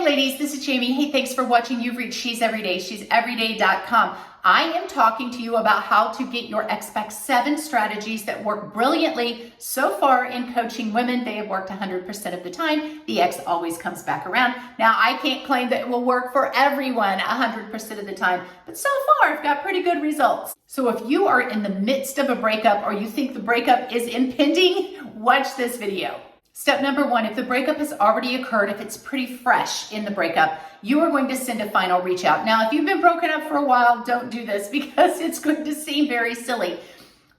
Hi ladies, this is Jamie. Hey, thanks for watching. You've reached She's Everyday, she'severyday.com. I am talking to you about how to get your ex back, 7 strategies that work brilliantly so far in coaching women. They have worked 100% of the time. The ex always comes back around. Now, I can't claim that it will work for everyone 100% of the time, but so far I've got pretty good results. So if you are in the midst of a breakup or you think the breakup is impending, watch this video. Step number 1, if the breakup has already occurred, if it's pretty fresh in the breakup, you are going to send a final reach out. Now, if you've been broken up for a while, don't do this because it's going to seem very silly.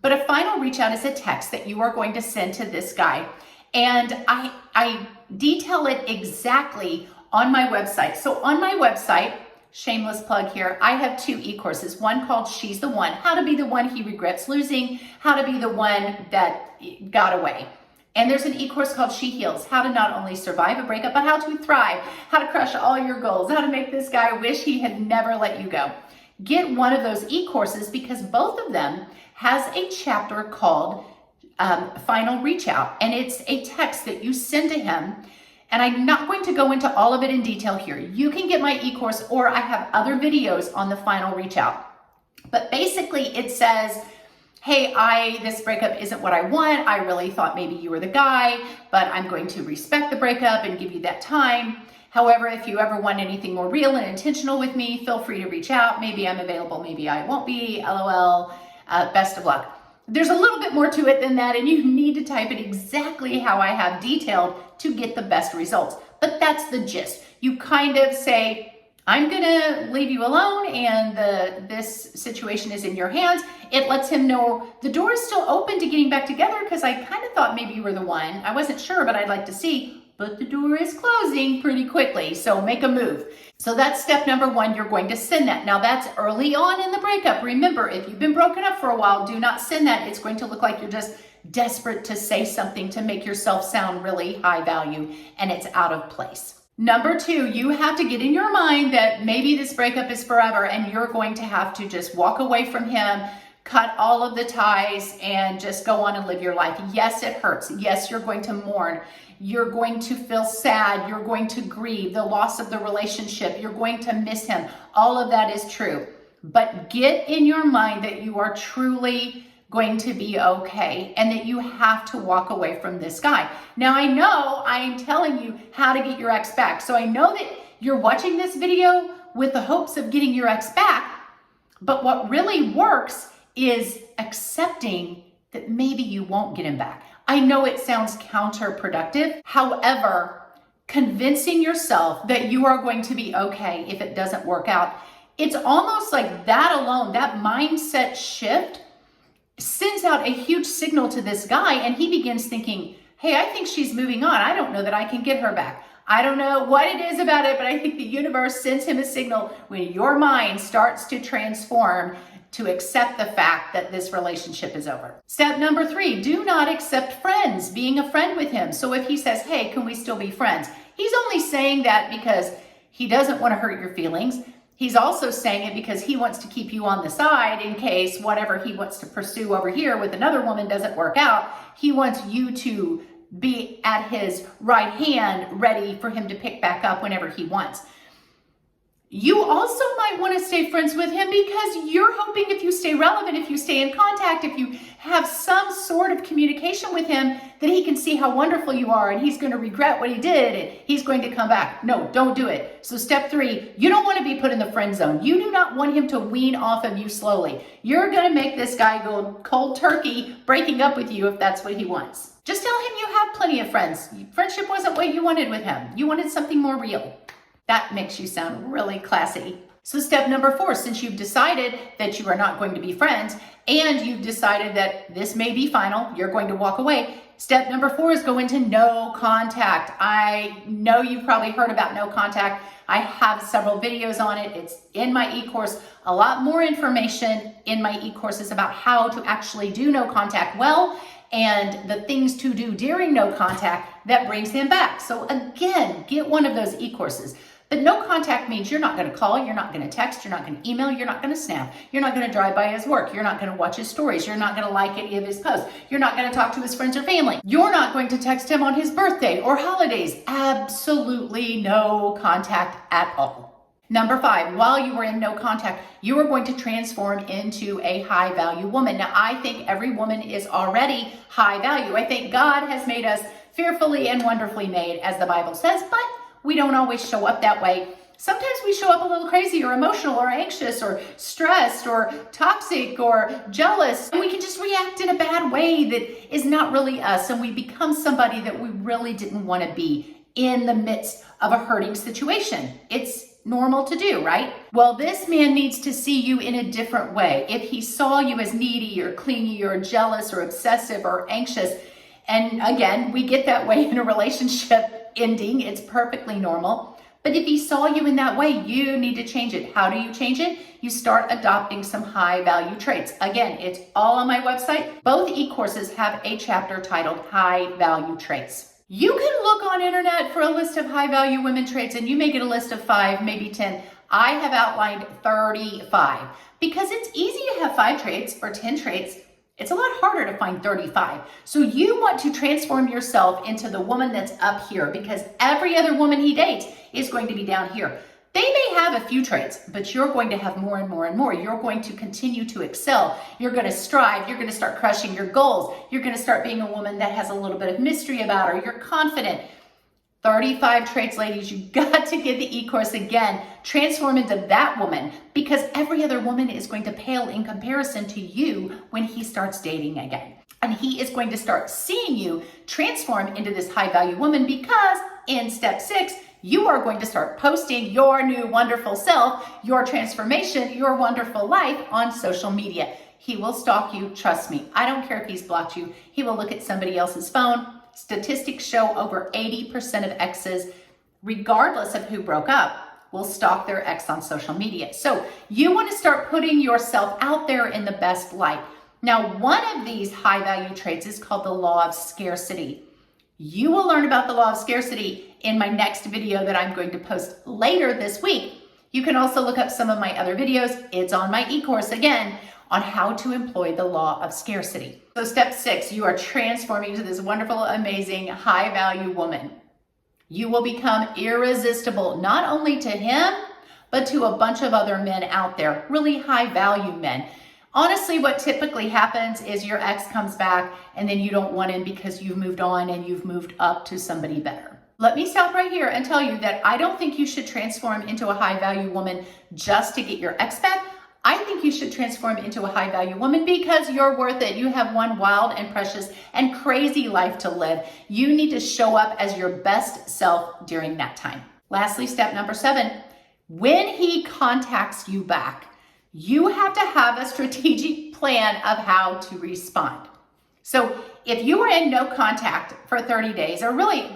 But a final reach out is a text that you are going to send to this guy. And I detail it exactly on my website. So on my website, shameless plug here, I have 2 e-courses. One called She's the One, how to be the one he regrets losing, how to be the one that got away. And there's an e-course called She Heals, how to not only survive a breakup, but how to thrive, how to crush all your goals, how to make this guy wish he had never let you go. Get one of those e-courses because both of them has a chapter called Final Reach Out. And it's a text that you send to him. And I'm not going to go into all of it in detail here. You can get my e-course or I have other videos on the Final Reach Out. But basically it says, hey, this breakup isn't what I want. I really thought maybe you were the guy, but I'm going to respect the breakup and give you that time. However, if you ever want anything more real and intentional with me, feel free to reach out. Maybe I'm available, maybe I won't be, LOL, best of luck. There's a little bit more to it than that, and you need to type it exactly how I have detailed to get the best results. But that's the gist. You kind of say, I'm gonna leave you alone and this situation is in your hands. It lets him know the door is still open to getting back together because I kind of thought maybe you were the one. I wasn't sure, but I'd like to see, but the door is closing pretty quickly, so make a move. So that's step number 1, you're going to send that. Now that's early on in the breakup. Remember, if you've been broken up for a while, do not send that. It's going to look like you're just desperate to say something to make yourself sound really high value and it's out of place. Number 2, you have to get in your mind that maybe this breakup is forever and you're going to have to just walk away from him, cut all of the ties and just go on and live your life. Yes, it hurts. Yes, you're going to mourn. You're going to feel sad. You're going to grieve the loss of the relationship. You're going to miss him. All of that is true. But get in your mind that you are truly going to be okay and that you have to walk away from this guy. Now I know I'm telling you how to get your ex back. So I know that you're watching this video with the hopes of getting your ex back, but what really works is accepting that maybe you won't get him back. I know it sounds counterproductive. However, convincing yourself that you are going to be okay if it doesn't work out, it's almost like that alone, that mindset shift sends out a huge signal to this guy and he begins thinking, hey, I think she's moving on. I don't know that I can get her back. I don't know what it is about it, but I think the universe sends him a signal when your mind starts to transform to accept the fact that this relationship is over. Step number 3, do not accept friends, being a friend with him. So if he says, hey, can we still be friends? He's only saying that because he doesn't want to hurt your feelings. He's also saying it because he wants to keep you on the side in case whatever he wants to pursue over here with another woman doesn't work out. He wants you to be at his right hand, ready for him to pick back up whenever he wants. You also might want to stay friends with him because you're hoping if you stay relevant, if you stay in contact, if you have some sort of communication with him, that he can see how wonderful you are and he's going to regret what he did and he's going to come back. No, don't do it. So step 3, you don't want to be put in the friend zone. You do not want him to wean off of you slowly. You're going to make this guy go cold turkey breaking up with you if that's what he wants. Just tell him you have plenty of friends. Friendship wasn't what you wanted with him. You wanted something more real. That makes you sound really classy. So step number 4, since you've decided that you are not going to be friends and you've decided that this may be final, you're going to walk away. Step number 4 is go into no contact. I know you've probably heard about no contact. I have several videos on it. It's in my e-course. A lot more information in my e-courses about how to actually do no contact well and the things to do during no contact that brings him back. So again, get one of those e-courses. But no contact means you're not going to call, you're not going to text, you're not going to email, you're not going to snap, you're not going to drive by his work, you're not going to watch his stories, you're not going to like any of his posts, you're not going to talk to his friends or family, you're not going to text him on his birthday or holidays. Absolutely no contact at all. Number 5, while you were in no contact, you are going to transform into a high value woman. Now, I think every woman is already high value. I think God has made us fearfully and wonderfully made, as the Bible says, but we don't always show up that way. Sometimes we show up a little crazy or emotional or anxious or stressed or toxic or jealous. And we can just react in a bad way that is not really us. And we become somebody that we really didn't want to be in the midst of a hurting situation. It's normal to do, right? Well, this man needs to see you in a different way. If he saw you as needy or clingy or jealous or obsessive or anxious, and again, we get that way in a relationship ending, it's perfectly normal. But if he saw you in that way, you need to change it. How do you change it? You start adopting some high value traits. Again, it's all on my website. Both e-courses have a chapter titled High Value Traits. You can look on internet for a list of high value women traits and you may get a list of 5, maybe 10. I have outlined 35 because it's easy to have 5 traits or 10 traits. It's a lot harder to find 35. So you want to transform yourself into the woman that's up here because every other woman he dates is going to be down here. They may have a few traits, but you're going to have more and more and more. You're going to continue to excel. You're going to strive. You're going to start crushing your goals. You're going to start being a woman that has a little bit of mystery about her. You're confident. 35 traits, ladies. You got to get the e-course again. Transform into that woman because every other woman is going to pale in comparison to you when he starts dating again. And he is going to start seeing you transform into this high value woman because in step 6, you are going to start posting your new wonderful self, your transformation, your wonderful life on social media. He will stalk you. Trust me. I don't care if he's blocked you. He will look at somebody else's phone. Statistics show over 80% of exes, regardless of who broke up, will stalk their ex on social media. So you want to start putting yourself out there in the best light. Now, one of these high value traits is called the law of scarcity. You will learn about the law of scarcity in my next video that I'm going to post later this week. You can also look up some of my other videos. It's on my e-course again on how to employ the law of scarcity. So step 6, you are transforming into this wonderful, amazing, high value woman. You will become irresistible, not only to him, but to a bunch of other men out there, really high value men. Honestly, what typically happens is your ex comes back and then you don't want him because you've moved on and you've moved up to somebody better. Let me stop right here and tell you that I don't think you should transform into a high value woman just to get your ex back. I think you should transform into a high value woman because you're worth it. You have one wild and precious and crazy life to live. You need to show up as your best self during that time. Lastly, step number 7, when he contacts you back, you have to have a strategic plan of how to respond. So if you are in no contact for 30 days, or really,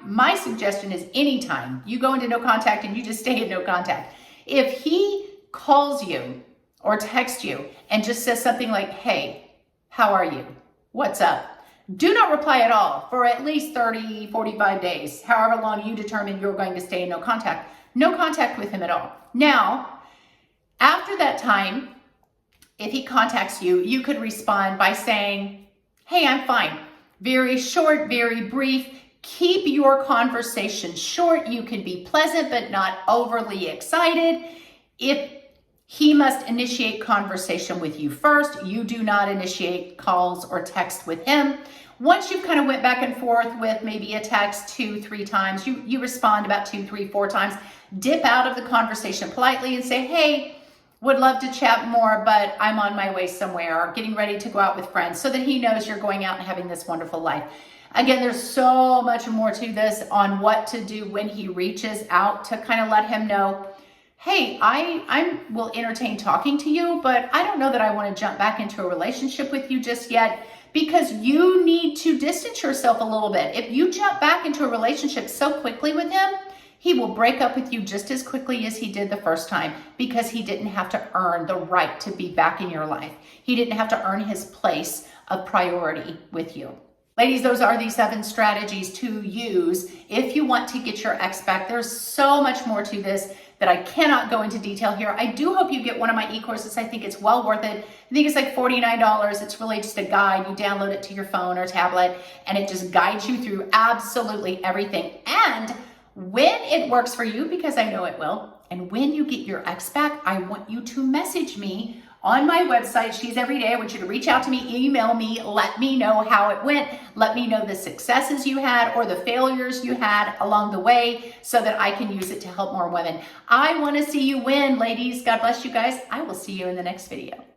my suggestion is anytime you go into no contact and you just stay in no contact. If he calls you or texts you and just says something like, hey, how are you? What's up? Do not reply at all for at least 30, 45 days, however long you determine you're going to stay in no contact. No contact with him at all. Now, after that time, if he contacts you, you could respond by saying, hey, I'm fine. Very short, very brief. Keep your conversation short. You can be pleasant, but not overly excited. If he must initiate conversation with you first, you do not initiate calls or text with him. Once you've kind of went back and forth with maybe a text 2, 3 times, you respond about 2, 3, 4 times, dip out of the conversation politely and say, hey, would love to chat more, but I'm on my way somewhere or getting ready to go out with friends, so that he knows you're going out and having this wonderful life. Again, there's so much more to this on what to do when he reaches out to kind of let him know, hey, I will entertain talking to you, but I don't know that I want to jump back into a relationship with you just yet, because you need to distance yourself a little bit. If you jump back into a relationship so quickly with him, he will break up with you just as quickly as he did the first time, because he didn't have to earn the right to be back in your life. He didn't have to earn his place of priority with you. Ladies, those are the 7 strategies to use if you want to get your ex back. There's so much more to this that I cannot go into detail here. I do hope you get one of my e-courses. I think it's well worth it. I think it's like $49. It's really just a guide. You download it to your phone or tablet, and it just guides you through absolutely everything. And when it works for you, because I know it will, and when you get your ex back, I want you to message me on my website, She's Everyday. I want you to reach out to me, email me, let me know how it went. Let me know the successes you had or the failures you had along the way so that I can use it to help more women. I want to see you win, ladies. God bless you guys. I will see you in the next video.